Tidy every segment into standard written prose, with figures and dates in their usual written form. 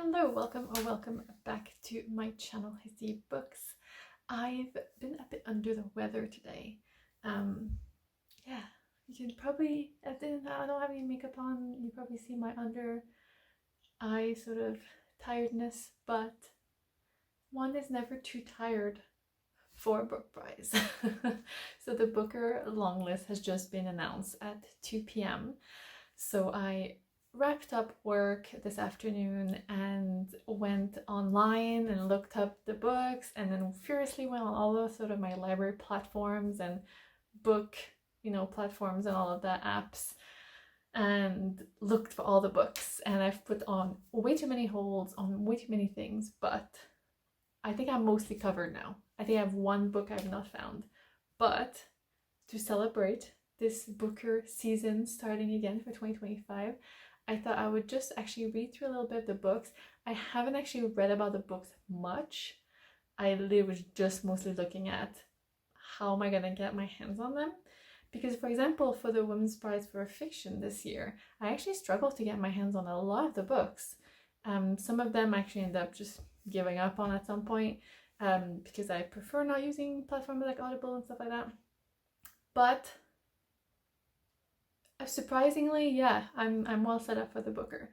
Hello, welcome back to my channel, Hissy Books. I've been a bit under the weather today. Yeah, you can probably, I don't have any makeup on, you probably see my under eye sort of tiredness, but one is never too tired for a book prize. So the Booker Longlist has just been announced at 2 p.m. So I wrapped up work this afternoon and went online and looked up the books, and then furiously went on all of sort of my library platforms and book platforms and all of the apps and looked for all the books. And I've put on way too many holds on way too many things, but I think I'm mostly covered now. I think I have one book I've not found, but to celebrate this Booker season starting again for 2025, I thought I would just actually read through a little bit of the books. I haven't actually read about the books much. I literally was just mostly looking at how am I gonna get my hands on them. Because, for example, for the Women's Prize for Fiction this year, I actually struggled to get my hands on a lot of the books. Some of them I actually ended up just giving up on at some point, because I prefer not using platforms like Audible and stuff like that. But surprisingly, yeah, I'm well set up for the Booker.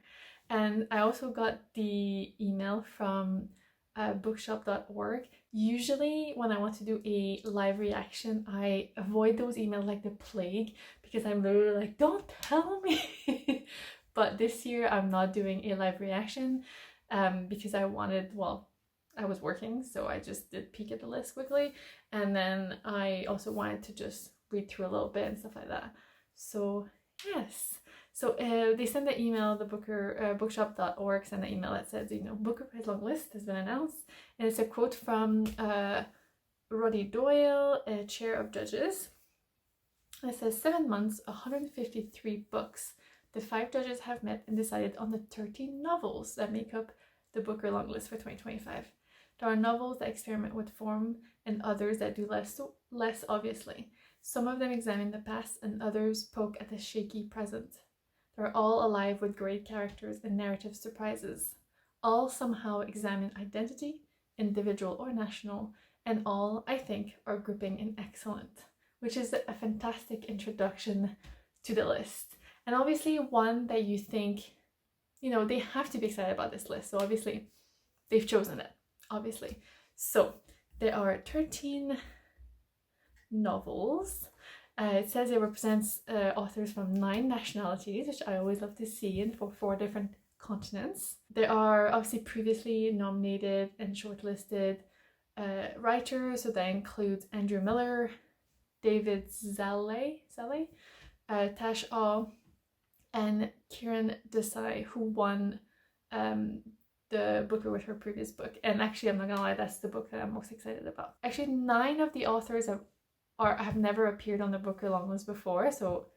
And I also got the email from bookshop.org. Usually when I want to do a live reaction, I avoid those emails like the plague, because I'm literally like, don't tell me. But this year I'm not doing a live reaction because I was working, so I just did peek at the list quickly, and then I also wanted to just read through a little bit and stuff like that. So yes, so they sent the email, the Booker bookshop.org sent an email that says, Booker Prize long list has been announced, and it's a quote from Roddy Doyle, chair of judges. It says 7 months, 153 books. The 5 judges have met and decided on the 13 novels that make up the Booker long list for 2025. There are novels that experiment with form and others that do less obviously. Some of them examine the past and others poke at the shaky present. They're all alive with great characters and narrative surprises. All somehow examine identity, individual or national, and all, I think, are gripping and excellent, which is a fantastic introduction to the list. And obviously one that you think, they have to be excited about this list. So obviously they've chosen it, obviously. So there are 13 novels. It says it represents authors from 9 nationalities, which I always love to see, and for 4 different continents. There are obviously previously nominated and shortlisted writers, so that includes Andrew Miller, David Zale, Tash Aw, and Kieran Desai, who won the Booker with her previous book. And actually, I'm not gonna lie, that's the book that I'm most excited about. Actually, 9 of the authors have never appeared on the Booker longlist before, so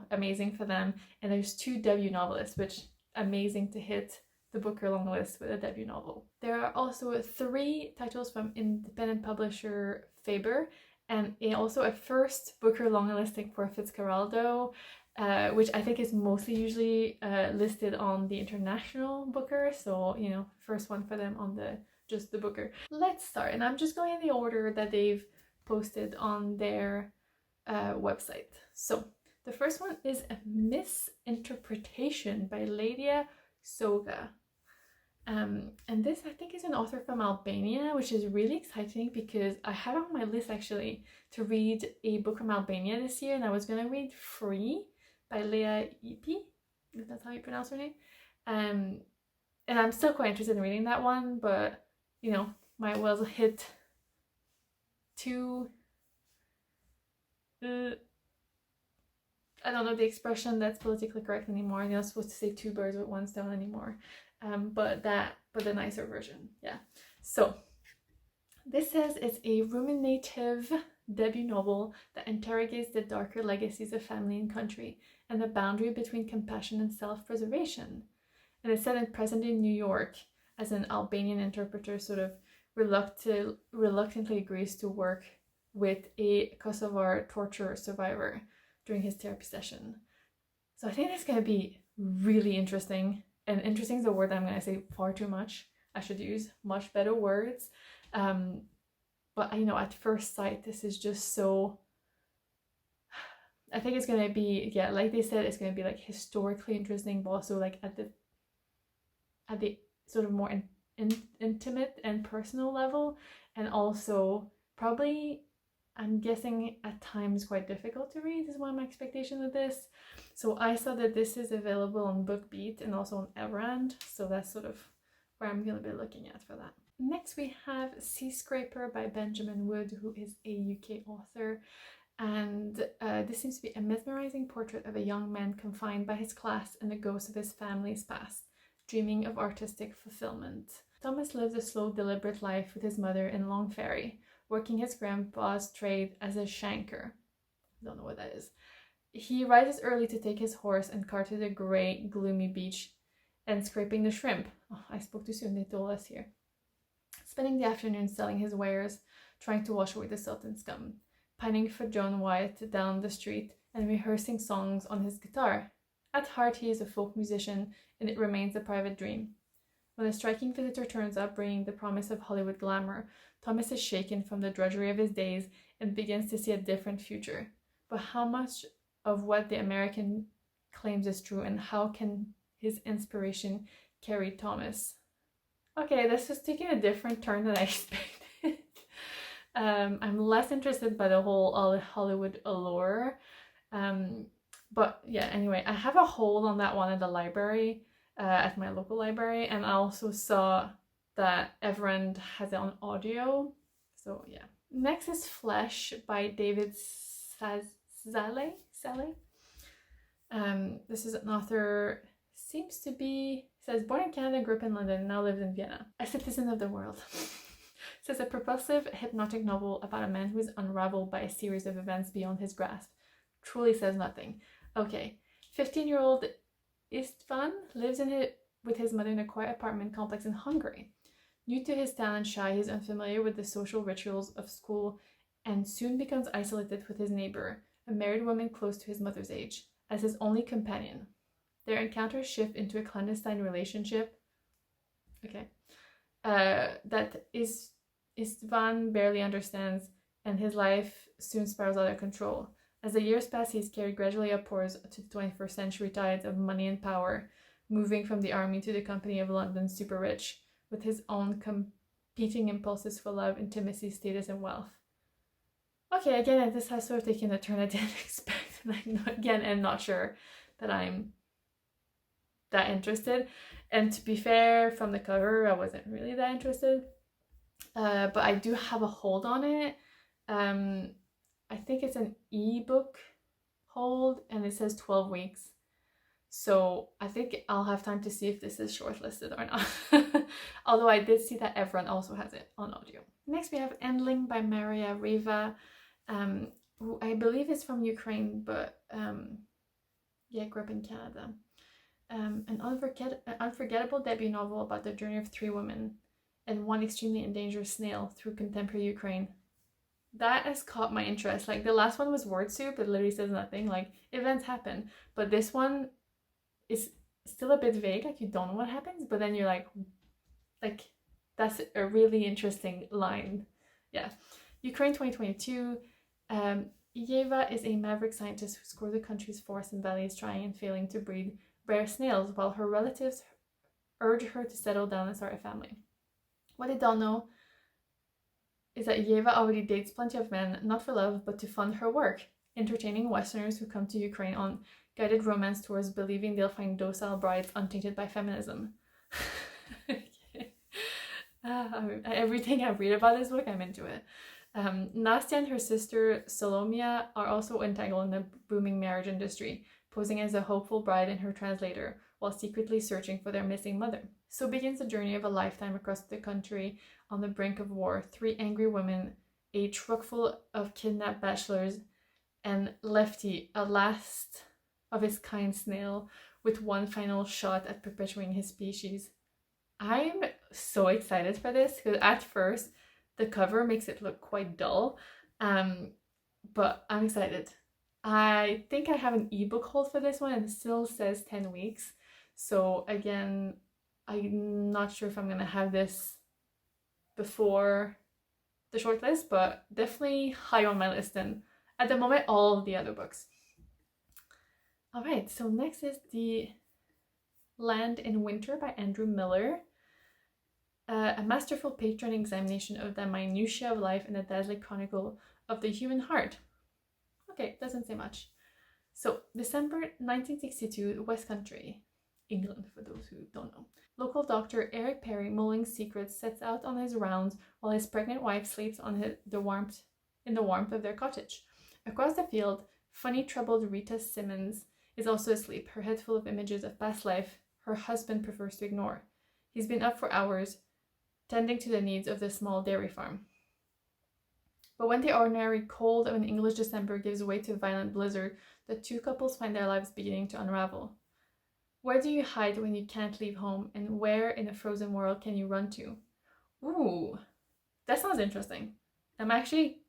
amazing for them. And there's 2 debut novelists, which amazing to hit the Booker longlist with a debut novel. There are also 3 titles from independent publisher Faber, and also a first Booker longlisting for Fitzcarraldo, which I think is mostly usually listed on the international Booker, so first one for them on just the Booker. Let's start, and I'm just going in the order that they've posted on their website. So the first one is Misinterpretation by Lydia Soga. And this, I think, is an author from Albania, which is really exciting because I have on my list actually to read a book from Albania this year, and I was going to read Free by Leah Ipi, if that's how you pronounce her name. And I'm still quite interested in reading that one, but might well hit 2 I don't know the expression that's politically correct anymore. You're not supposed to say 2 birds with 1 stone anymore. But the nicer version, yeah. So this says it's a ruminative debut novel that interrogates the darker legacies of family and country and the boundary between compassion and self-preservation. And it's set in present-day New York, as an Albanian interpreter sort of reluctantly agrees to work with a Kosovar torture survivor during his therapy session. So I think that's going to be really interesting and interesting is a word that I'm going to say far too much. I should use much better words. But you know, at first sight, this is just so, I think it's going to be, yeah, like they said, it's going to be like historically interesting, but also like at the sort of more intimate and personal level, and also probably, I'm guessing, at times quite difficult to read is one of my expectations with this. So I saw that this is available on BookBeat and also on Everand, so that's sort of where I'm going to be looking at for that. Next we have Sea Scraper by Benjamin Wood, who is a UK author, and this seems to be a mesmerizing portrait of a young man confined by his class and the ghosts of his family's past, dreaming of artistic fulfillment. Thomas lives a slow, deliberate life with his mother in Long Ferry, working his grandpa's trade as a shanker. I don't know what that is. He rises early to take his horse and cart to the grey, gloomy beach and scraping the shrimp. Oh, I spoke too soon, they told us here. Spending the afternoon selling his wares, trying to wash away the silt and scum, pining for Joan Wyatt down the street and rehearsing songs on his guitar. At heart, he is a folk musician, and it remains a private dream. When a striking visitor turns up, bringing the promise of Hollywood glamour, Thomas is shaken from the drudgery of his days and begins to see a different future. But how much of what the American claims is true, and how can his inspiration carry Thomas? Okay, this is taking a different turn than I expected. I'm less interested by the whole Hollywood allure. But yeah, anyway, I have a hold on that one at the library, at my local library, and I also saw that Everand has it on audio. So yeah. Next is Flesh by David Szalay. This is an author, seems to be, says born in Canada, grew up in London, now lives in Vienna. A citizen of the world. Says a propulsive, hypnotic novel about a man who is unraveled by a series of events beyond his grasp. Truly says nothing. Okay, 15-year-old Istvan lives with his mother in a quiet apartment complex in Hungary. New to his town and shy, he is unfamiliar with the social rituals of school and soon becomes isolated with his neighbor, a married woman close to his mother's age, as his only companion. Their encounters shift into a clandestine relationship. Okay. That Istvan barely understands, and his life soon spirals out of control. As the years pass, he is carried gradually upwards to the 21st century tides of money and power, moving from the army to the company of London's super rich, with his own competing impulses for love, intimacy, status, and wealth. Okay, again, this has sort of taken a turn I didn't expect, and I'm not sure that I'm that interested. And to be fair, from the cover, I wasn't really that interested. But I do have a hold on it. I think it's an ebook hold, and it says 12 weeks. So I think I'll have time to see if this is shortlisted or not. Although I did see that everyone also has it on audio. Next we have Endling by Maria Reva, who I believe is from Ukraine, but yeah, grew up in Canada. An unforgettable debut novel about the journey of 3 women and one extremely endangered snail through contemporary Ukraine. That has caught my interest. Like, the last one was word soup, it literally says nothing, like events happen, but this one is still a bit vague, like you don't know what happens, but then you're like that's a really interesting line. Yeah. Ukraine 2022. Yeva is a maverick scientist who scoured the country's forests and valleys, trying and failing to breed rare snails, while her relatives urge her to settle down and start a family. What they don't know is that Yeva already dates plenty of men, not for love, but to fund her work, entertaining Westerners who come to Ukraine on guided romance tours, believing they'll find docile brides untainted by feminism. Everything I read about this book, I'm into it. Nastya and her sister Solomia are also entangled in the booming marriage industry, posing as a hopeful bride and her translator, while secretly searching for their missing mother. So begins the journey of a lifetime across the country on the brink of war. 3 angry women, a truckful of kidnapped bachelors, and Lefty, a last of his kind snail, with one final shot at perpetuating his species. I'm so excited for this, because at first the cover makes it look quite dull, but I'm excited. I think I have an ebook hold for this one, and it still says 10 weeks, So again, I'm not sure if I'm gonna have this before the shortlist, but definitely high on my list, and at the moment all of the other books. All right, so next is The Land in Winter by Andrew Miller. A masterful patron examination of the minutiae of life and a dazzling chronicle of the human heart. Okay, doesn't say much. So, December 1962, West Country, England, for those who don't know. Local doctor Eric Perry, mulling secrets, sets out on his rounds while his pregnant wife sleeps in the warmth of their cottage. Across the field, funny, troubled Rita Simmons is also asleep, her head full of images of past life her husband prefers to ignore. He's been up for hours, tending to the needs of the small dairy farm. But when the ordinary cold of an English December gives way to a violent blizzard, the two couples find their lives beginning to unravel. Where do you hide when you can't leave home, and where in a frozen world can you run to? Ooh, that sounds interesting. I'm actually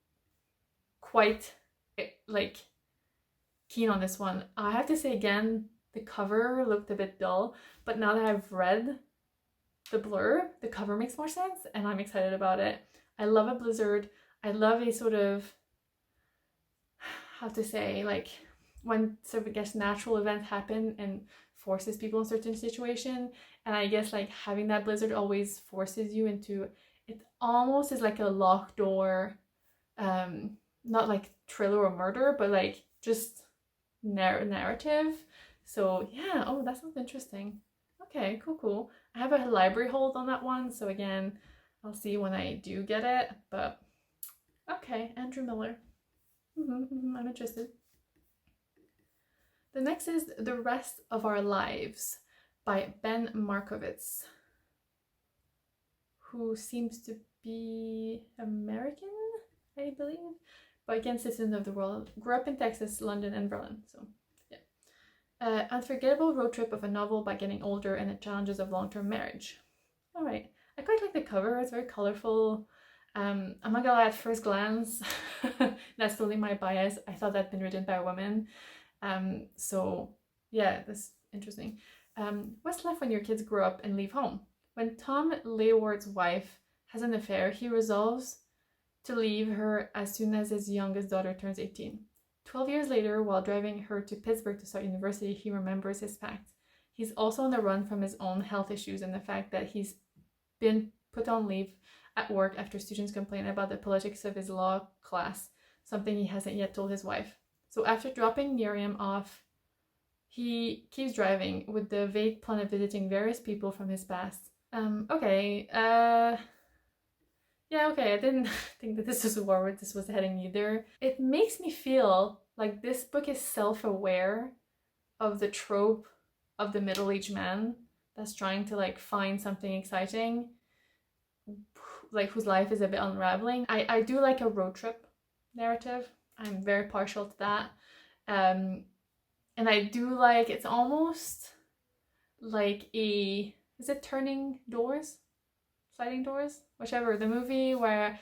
quite, keen on this one. I have to say again, the cover looked a bit dull, but now that I've read the blurb, the cover makes more sense, and I'm excited about it. I love a blizzard. I love a sort of, how to say, when sort of, I guess, natural events happen and forces people in certain situation, and I guess having that blizzard always forces you into, it almost is like a locked door, not like thriller or murder, but just narrative. So yeah, oh, that sounds interesting. Okay, cool. I have a library hold on that one, so again, I'll see when I do get it, but okay, Andrew Miller. I'm interested. The next is The Rest of Our Lives by Ben Markovitz, who seems to be American, I believe, but again, citizen of the world. Grew up in Texas, London, and Berlin, so yeah. Unforgettable road trip of a novel by getting older and the challenges of long-term marriage. All right, I quite like the cover. It's very colorful. I'm not gonna lie, at first glance, that's totally my bias. I thought that'd been written by a woman. So yeah, that's interesting. What's left when your kids grow up and leave home? When Tom Leeward's wife has an affair, he resolves to leave her as soon as his youngest daughter turns 18. 12 years later, while driving her to Pittsburgh to start university, he remembers his pact. He's also on the run from his own health issues and the fact that he's been put on leave at work after students complain about the politics of his law class, something he hasn't yet told his wife. So after dropping Miriam off, he keeps driving with the vague plan of visiting various people from his past. Okay. Yeah, okay, I didn't think that this was where this was heading either. It makes me feel like this book is self-aware of the trope of the middle-aged man that's trying to find something exciting, whose life is a bit unraveling. I do like a road trip narrative. I'm very partial to that. And I do it's almost like is it Turning Doors? Sliding Doors? Whichever, the movie where,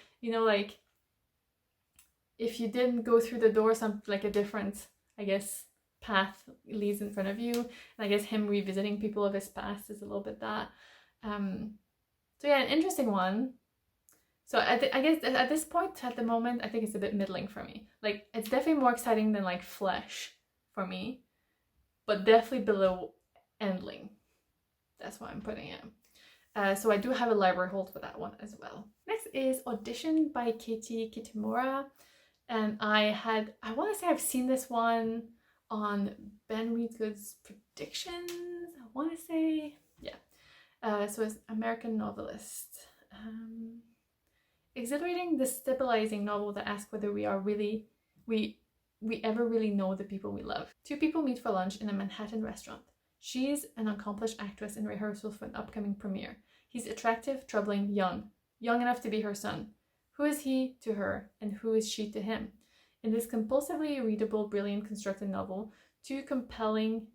if you didn't go through the door, a different, I guess, path leads in front of you. And I guess him revisiting people of his past is a little bit that. So yeah, an interesting one. So I guess at this point, at the moment, I think it's a bit middling for me. It's definitely more exciting than Flesh for me, but definitely below Endling. That's why I'm putting it. So I do have a library hold for that one as well. Next is Audition by Katie Kitamura. And I want to say I've seen this one on Ben Reedgood's Predictions. I want to say, yeah. So it's American novelist. Exhilarating, destabilizing novel that asks whether we ever really know the people we love. Two people meet for lunch in a Manhattan restaurant. She's an accomplished actress in rehearsal for an upcoming premiere. He's attractive, troubling, young enough to be her son. Who is he to her, and who is she to him? In this compulsively readable, brilliant constructed novel, two competing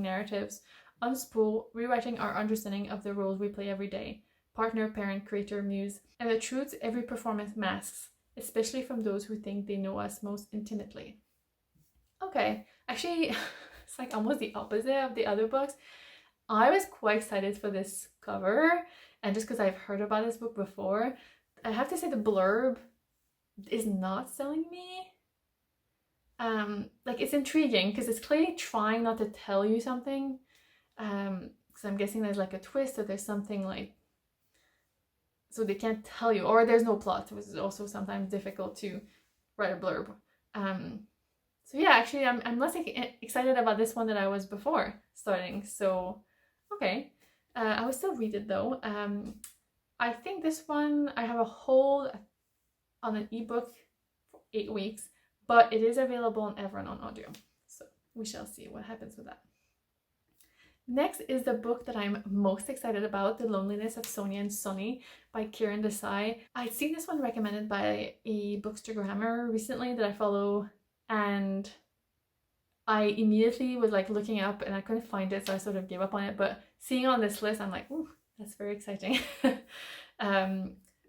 narratives unspool, rewriting our understanding of the roles we play every day: partner, parent, creator, muse, and the truths every performance masks, especially from those who think they know us most intimately. Okay, actually, It's like almost the opposite of the other books. I was quite excited for this cover, and just because I've heard about this book before, I have to say the blurb is not selling me. Like it's intriguing because it's clearly trying not to tell you something. Because I'm guessing there's like a twist, or there's something like, so they can't tell you, or there's no plot, which is also sometimes difficult to write a blurb. So yeah, actually I'm less excited about this one than I was before starting. So okay, I will still read it though. I think this one I have a hold on an ebook for 8 weeks, but it is available on Everon on audio. So we shall see what happens with that. Next is the book that I'm most excited about, The Loneliness of Sonia and Sonny by Kieran Desai. I'd seen this one recommended by a bookstagrammer recently that I follow, and I immediately was like looking up and I couldn't find it, so I sort of gave up on it. But seeing it on this list, I'm like, ooh, that's very exciting.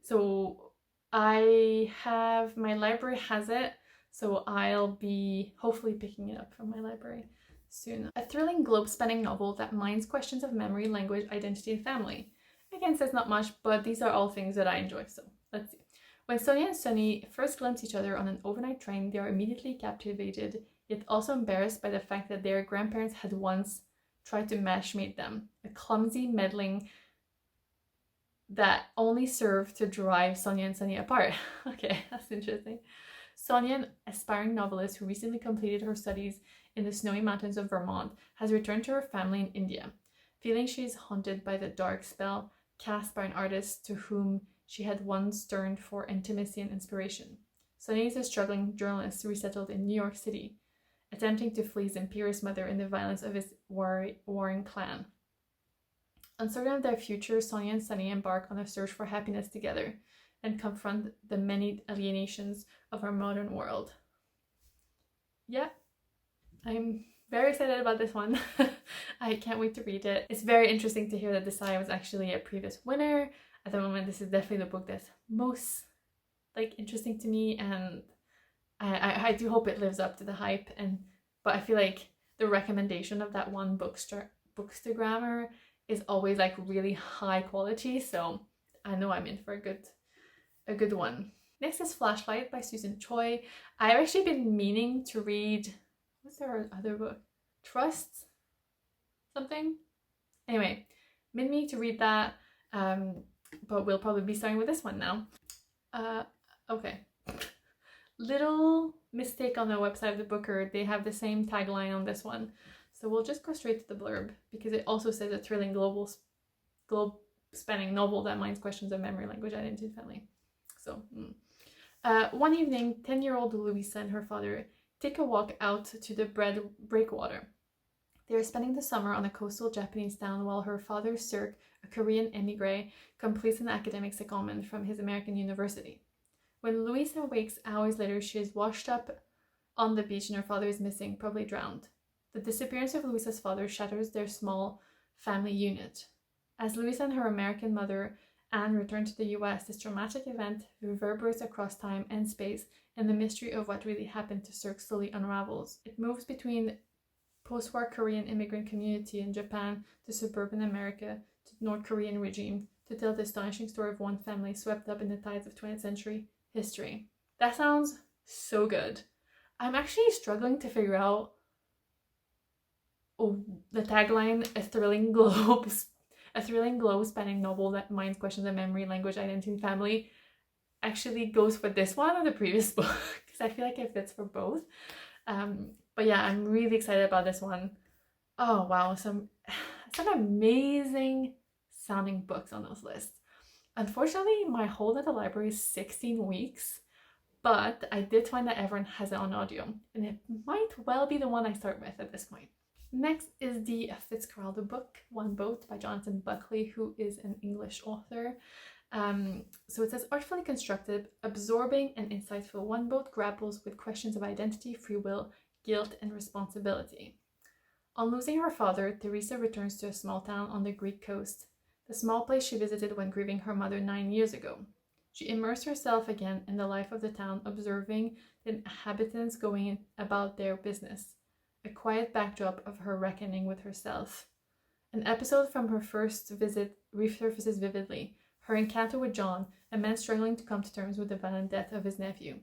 So I have, my library has it, so I'll be hopefully picking it up from my library soon. A thrilling globe-spanning novel that mines questions of memory, language, identity, and family. Again, says not much, but these are all things that I enjoy, so let's see. When Sonia and Sonny first glimpse each other on an overnight train, they are immediately captivated, yet also embarrassed by the fact that their grandparents had once tried to matchmake them. A clumsy meddling that only served to drive Sonia and Sonny apart. Okay, that's interesting. Sonia, an aspiring novelist who recently completed her studies in the snowy mountains of Vermont, has returned to her family in India, feeling she is haunted by the dark spell cast by an artist to whom she had once turned for intimacy and inspiration. Sonia is a struggling journalist resettled in New York City, attempting to flee his imperious mother in the violence of his warring clan. Uncertain of their future, Sonia and Sonny embark on a search for happiness together and confront the many alienations of our modern world. Yeah, I'm very excited about this one. I can't wait to read it. It's very interesting to hear that Desai was actually a previous winner. At the moment, this is definitely the book that's most like interesting to me, and I do hope it lives up to the hype. But I feel like the recommendation of that one bookstagrammer is always like really high quality, so I know I'm in for a good one. Next is Flashlight by Susan Choi. I've actually been meaning to read, what's their other book? Trust? Something? Anyway, been meaning to read that, but we'll probably be starting with this one now. Okay. Little mistake on the website of the Booker. They have the same tagline on this one. So we'll just go straight to the blurb, because it also says a thrilling globe-spanning novel that mines questions of memory, language, identity, and family. So, one evening, 10-year-old Louisa and her father take a walk out to the breakwater. They are spending the summer on a coastal Japanese town while her father, Sirk, a Korean emigre, completes an academic secondment from his American university. When Louisa wakes hours later, she is washed up on the beach and her father is missing, probably drowned. The disappearance of Louisa's father shatters their small family unit. As Louisa and her American mother, Anne, return to the US, this traumatic event reverberates across time and space, and the mystery of what really happened to Sirk slowly unravels. It moves between post-war Korean immigrant community in Japan to suburban America to North Korean regime to tell the astonishing story of one family swept up in the tides of 20th century history. That sounds so good. I'm actually struggling to figure out the tagline, a thrilling globe-spanning novel that mines questions of memory, language, identity, and family, actually goes for this one or the previous book, because I feel like it fits for both. But yeah, I'm really excited about this one. Oh wow, some amazing sounding books on those lists. Unfortunately, my hold at the library is 16 weeks, but I did find that everyone has it on audio, and it might well be the one I start with at this point. Next is the Fitzcarraldo book, One Boat by Jonathan Buckley, who is an English author. So it says, artfully constructed, absorbing, and insightful, One Boat grapples with questions of identity, free will, guilt, and responsibility. On losing her father, Teresa returns to a small town on the Greek coast, the small place she visited when grieving her mother 9 years ago. She immersed herself again in the life of the town, observing the inhabitants going about their business. a quiet backdrop of her reckoning with herself. An episode from her first visit resurfaces vividly, her encounter with John, a man struggling to come to terms with the violent death of his nephew.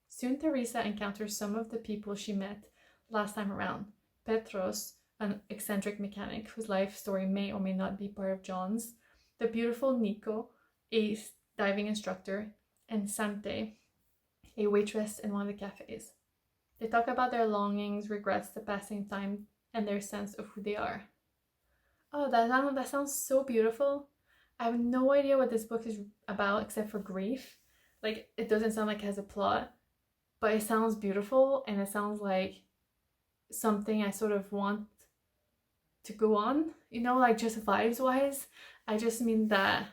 Soon Teresa encounters some of the people she met last time around. Petros, an eccentric mechanic whose life story may or may not be part of John's, the beautiful Nico, a diving instructor, and Sante, a waitress in one of the cafes. They talk about their longings, regrets, the passing time, and their sense of who they are. Oh, that sounds so beautiful. I have no idea what this book is about except for grief. Like, it doesn't sound like it has a plot, but it sounds beautiful, and it sounds like something I sort of want to go on, you know, like just vibes wise. I just mean that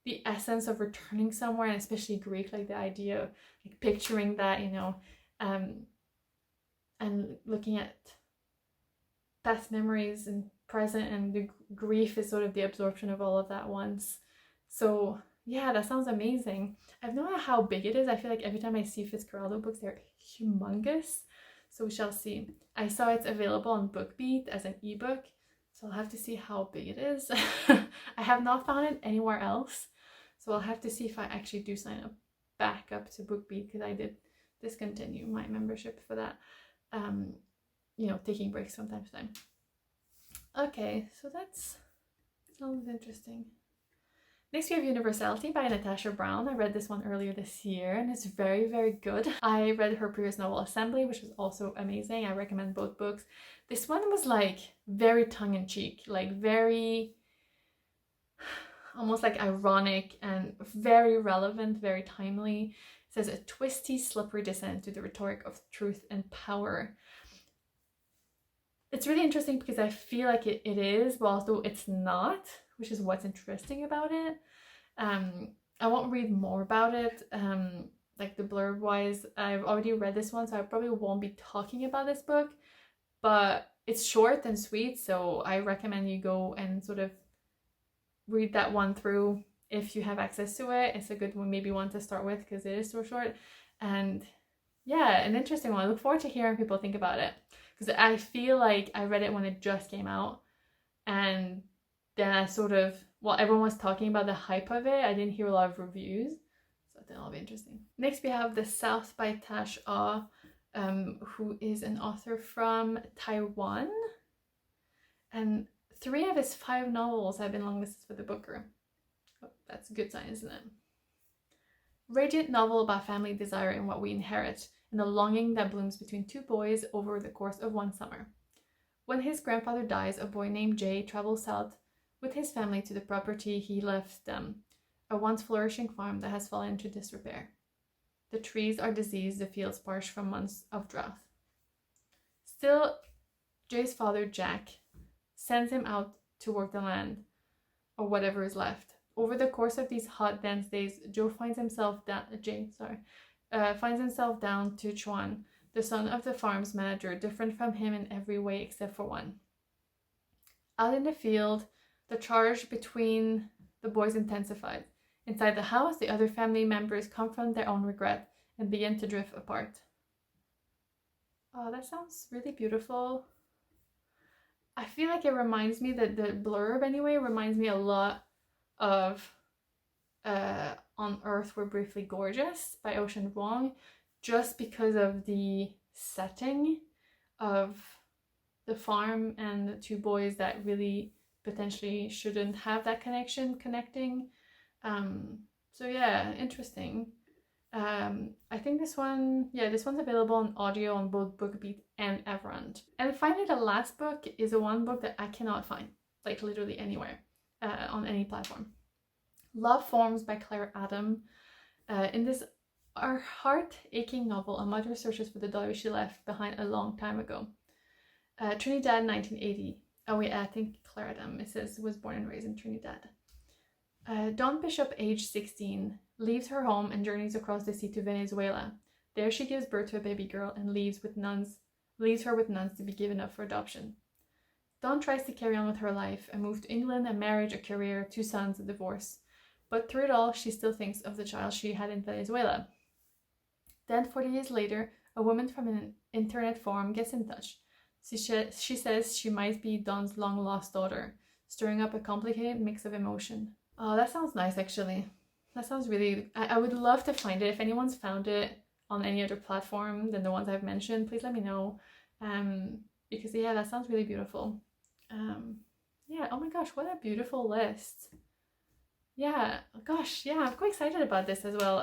the essence of returning somewhere, and especially grief, like the idea of like picturing that, you know, and looking at past memories and present, and the grief is sort of the absorption of all of that once. So yeah, that sounds amazing. I have no idea how big it is. I feel like every time I see Fitzcarraldo books, they're humongous. So we shall see. I saw it's available on BookBeat as an ebook, so I'll have to see how big it is. I have not found it anywhere else, so I'll have to see if I actually do sign up back up to BookBeat, because I did discontinue my membership for that. You know, taking breaks from time to time. Okay, so that sounds interesting. Next we have Universality by Natasha Brown. I read this one earlier this year and it's very, very good. I read her previous novel Assembly, which was also amazing. I recommend both books. This one was like very tongue-in-cheek, like very almost like ironic and very relevant, very timely. It says a twisty, slippery descent into the rhetoric of truth and power. It's really interesting because I feel like it is, but also it's not, which is what's interesting about it. I won't read more about it, like the blurb wise. I've already read this one, so I probably won't be talking about this book, but it's short and sweet, so I recommend you go and sort of read that one through if you have access to it. It's a good one, maybe one to start with, because it is so short. And yeah, an interesting one. I look forward to hearing people think about it, because I feel like I read it when it just came out, and then I sort of, well, everyone was talking about the hype of it. I didn't hear a lot of reviews, so I think it'll be interesting. Next we have The South by Tash Ah, who is an author from Taiwan, and 3 of his 5 novels have been longlisted for the Booker. Oh, that's a good sign, isn't it? Radiant novel about family desire and what we inherit, and the longing that blooms between 2 boys over the course of one summer. When his grandfather dies, a boy named Jay travels south with his family to the property he left them, a once flourishing farm that has fallen into disrepair. The trees are diseased, the fields parched from months of drought. Still, Jay's father, Jack, sends him out to work the land, or whatever is left. Over the course of these hot, dense days, Jay finds himself down to Chuan, the son of the farm's manager, different from him in every way except for one. Out in the field, the charge between the boys intensified. Inside the house, the other family members confront their own regret and begin to drift apart. Oh, that sounds really beautiful. I feel like it reminds me, that the blurb anyway reminds me a lot of On Earth We're Briefly Gorgeous by Ocean Vuong, just because of the setting of the farm and the 2 boys that really potentially shouldn't have that connecting. So yeah, interesting. I think this one's available on audio on both BookBeat and Everand. And finally, the last book is a one book that I cannot find, like literally anywhere, on any platform. Love Forms by Claire Adam. In this heart-aching novel, a mother searches for the daughter she left behind a long time ago. Trinidad, 1980. Oh wait, I think Claire Adam, it says, was born and raised in Trinidad. Dawn Bishop, age 16, leaves her home and journeys across the sea to Venezuela. There she gives birth to a baby girl and leaves her with nuns to be given up for adoption. Dawn tries to carry on with her life, a move to England, a marriage, a career, 2 sons, a divorce. But through it all, she still thinks of the child she had in Venezuela. Then, 40 years later, a woman from an internet forum gets in touch. She says she might be Don's long lost daughter, stirring up a complicated mix of emotion. Oh, that sounds nice, actually. That sounds really... I would love to find it. If anyone's found it on any other platform than the ones I've mentioned, please let me know. Because yeah, that sounds really beautiful. Yeah, oh my gosh, what a beautiful list. Yeah, gosh, yeah, I'm quite excited about this as well.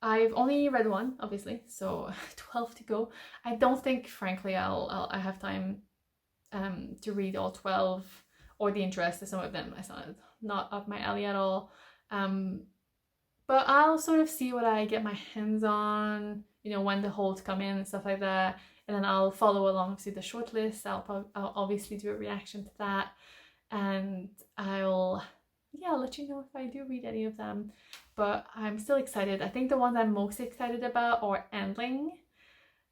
I've only read one, obviously, so 12 to go. I don't think, frankly, I have time to read all 12 or the interest in some of them. It's not up my alley at all. But I'll sort of see what I get my hands on, you know, when the holds come in and stuff like that. And then I'll follow along to the shortlist. I'll obviously do a reaction to that. And I'll let you know if I do read any of them. But I'm still excited. I think the ones I'm most excited about are Endling.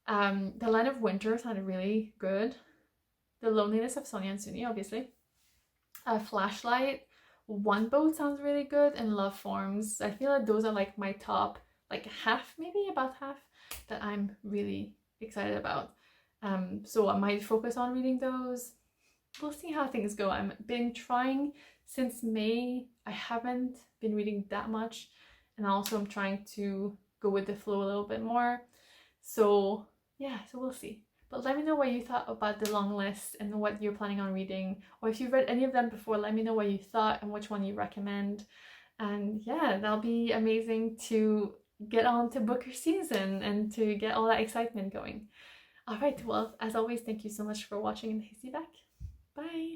The Land of Winter sounded really good. The Loneliness of Sonia and Sonia, obviously. Flashlight. One Boat sounds really good, and Love Forms. I feel like those are like my top, like half, maybe about half, that I'm really excited about. So I might focus on reading those. We'll see how things go. I've been trying since May. I haven't been reading that much, and also I'm trying to go with the flow a little bit more. So yeah, so we'll see. But let me know what you thought about the long list and what you're planning on reading. Or if you've read any of them before, let me know what you thought and which one you recommend. And yeah, that'll be amazing to get on to Booker season and to get all that excitement going. Alright, well, as always, thank you so much for watching and Hasty back. Bye!